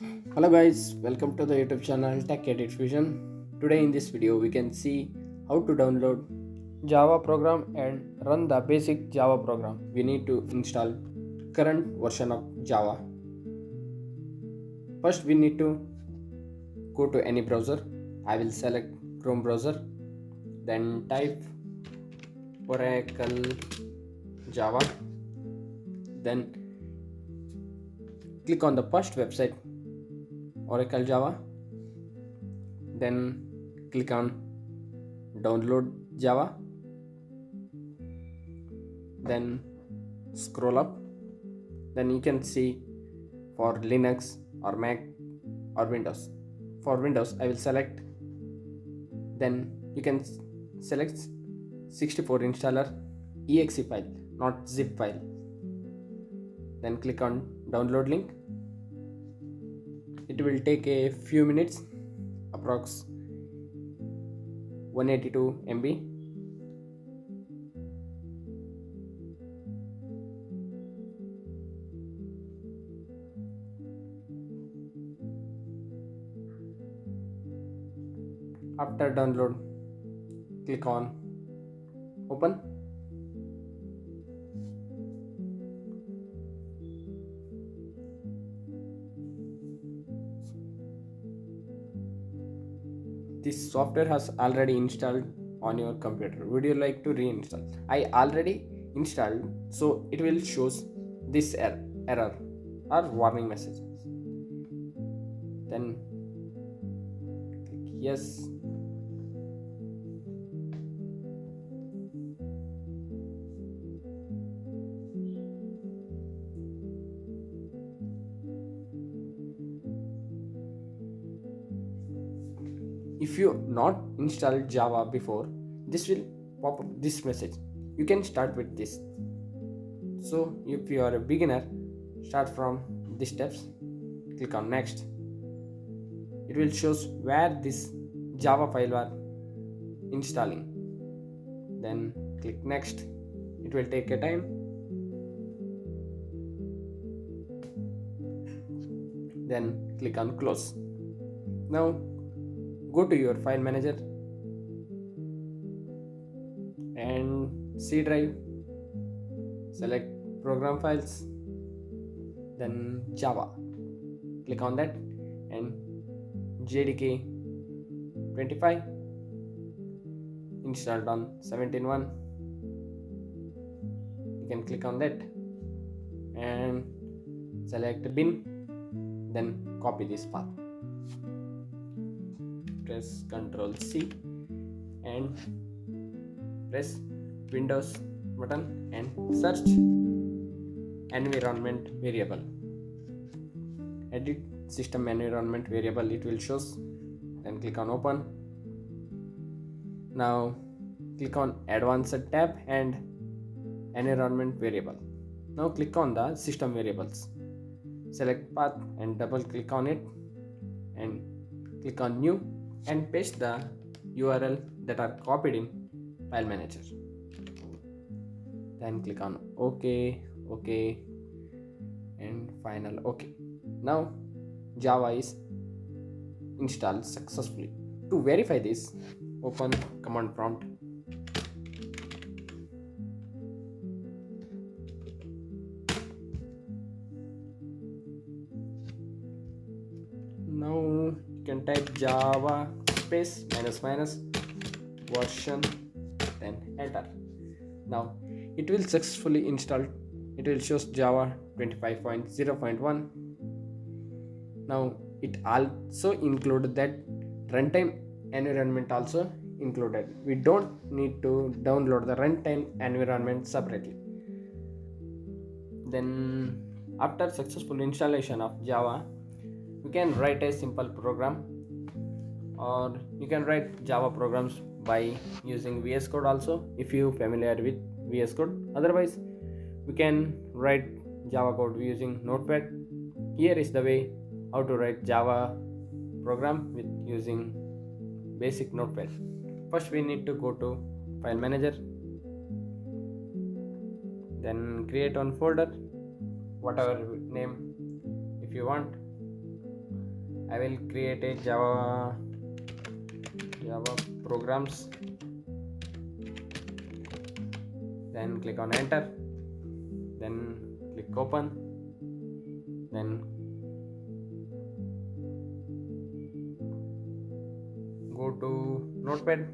Hello guys, welcome to the YouTube channel Tech Edit Fusion. Today in this video we can see how to download Java program and run the basic Java program. We need to install current version of Java. First we need to go to any browser. I will select Chrome browser. Then type Oracle Java. Then click on the first website Oracle Java. Then click on download Java. Then scroll up. Then you can see for Linux or Mac or Windows. For Windows I will select. Then you can select 64 installer exe file, not zip file. Then click on download link. It will take a few minutes, approx 182 MB. After download, click on open. This software has already installed on your computer. Would you like to reinstall? I already installed, so it will shows this error or warning messages. Then click yes. If you not installed Java before, this will pop up this message. You can start with this. So if you are a beginner, start from these steps. Click on next. It will shows where this Java file are installing. Then click next. It will take a time. Then click on close. Now go to your file manager and C drive, select program files, then Java, click on that, and JDK 25 installed on 17.1. You can click on that and select bin, then copy this path. Press Ctrl C and press Windows button and search environment variable. Edit system environment variable, it will shows. Then click on open. Now click on advanced tab and environment variable. Now click on the system variables. Select path and double click on it and click on new and paste the URL that are copied in file manager. Then click on OK, and final OK. Now Java is installed successfully. To verify this, open command prompt. Now you can type Java space minus version, then enter. Now it will successfully install. It will show Java 25.0.1. Now it also included that runtime environment also included. We don't need to download the runtime environment separately. Then after successful installation of Java, we can write a simple program, or you can write Java programs by using VS Code also if you familiar with VS Code. Otherwise we can write Java code using Notepad. Here is the way how to write Java program with using basic Notepad. First we need to go to file manager, then create one folder, whatever name if you want. I will create a Java programs, then click on enter, then click open, then go to Notepad,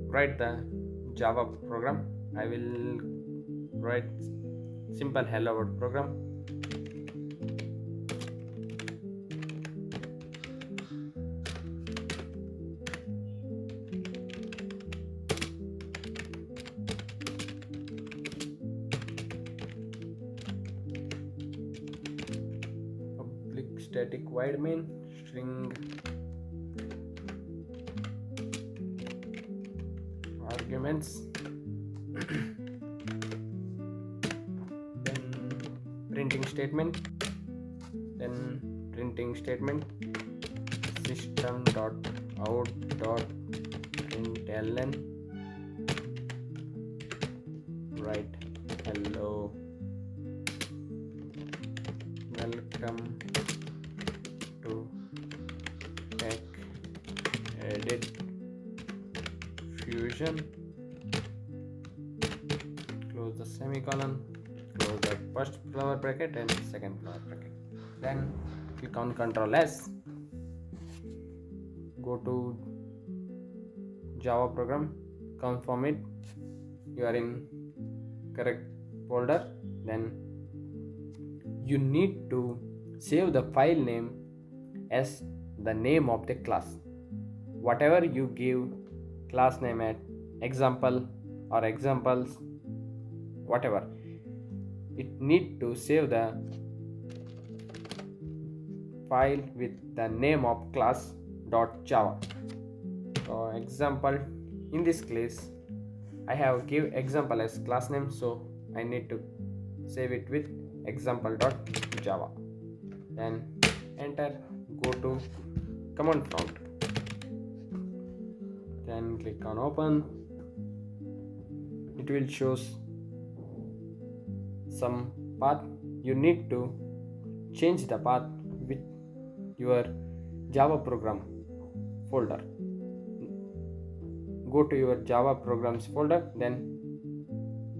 write the Java program. I will write simple hello world program. Public static void main string arguments, then printing statement, system.out.println, write hello, welcome to tech edit fusion, close the semicolon, close the first flower bracket and second flower bracket, then click on Ctrl S, go to Java program, confirm it you are in correct folder. Then you need to save the file name as the name of the class. Whatever you give class name at example or examples, whatever, it need to save the file with the name of class.java. So example, in this case I have give example as class name, so I need to save it with example.java. Then enter, go to command prompt, then click on open. It will shows some path. You need to change the path with your Java program folder. Go to your Java programs folder, then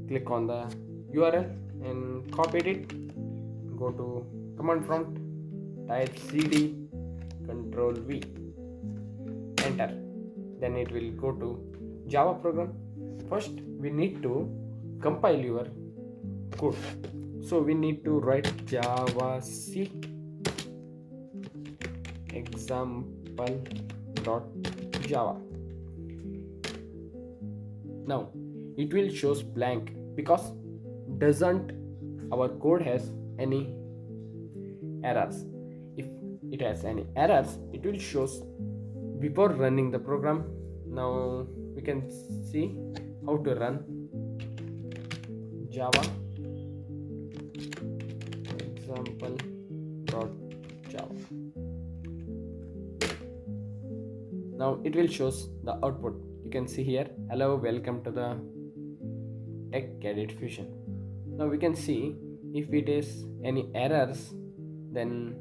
click on the URL and copy it. Go to command prompt, type cd Ctrl V, enter. Then it will go to Java program. First we need to compile your code, so we need to write javac example.java. Now it will shows blank because doesn't our code has any errors. If it has any errors, it will shows before running the program. Now we can see how to run Java example.java. Now it will shows the output. You can see here, hello, welcome to the tech edit fusion. Now we can see if it is any errors, then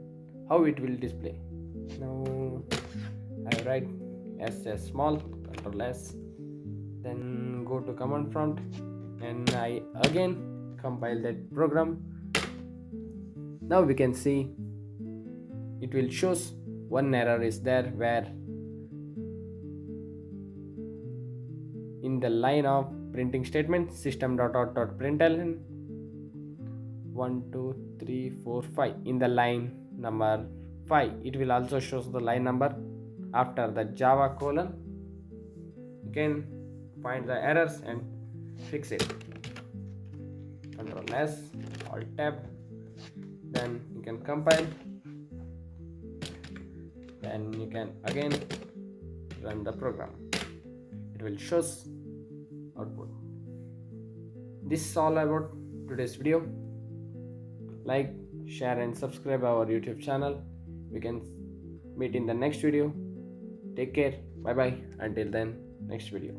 how it will display. Now I write SS small, Ctrl S, then go to command prompt and I again compile that program. Now we can see it will shows one error is there, where in the line of printing statement system.out.println 1 2 3 4 5, in the line number 5 it will also shows the line number after the Java colon. You can find the errors and fix it. Ctrl S, Alt Tab, then you can compile, then you can again run the program. It will shows output. This is all about today's video. Like, share and subscribe our YouTube channel. We can meet in the next video. Take care. Bye bye. Until then, next video.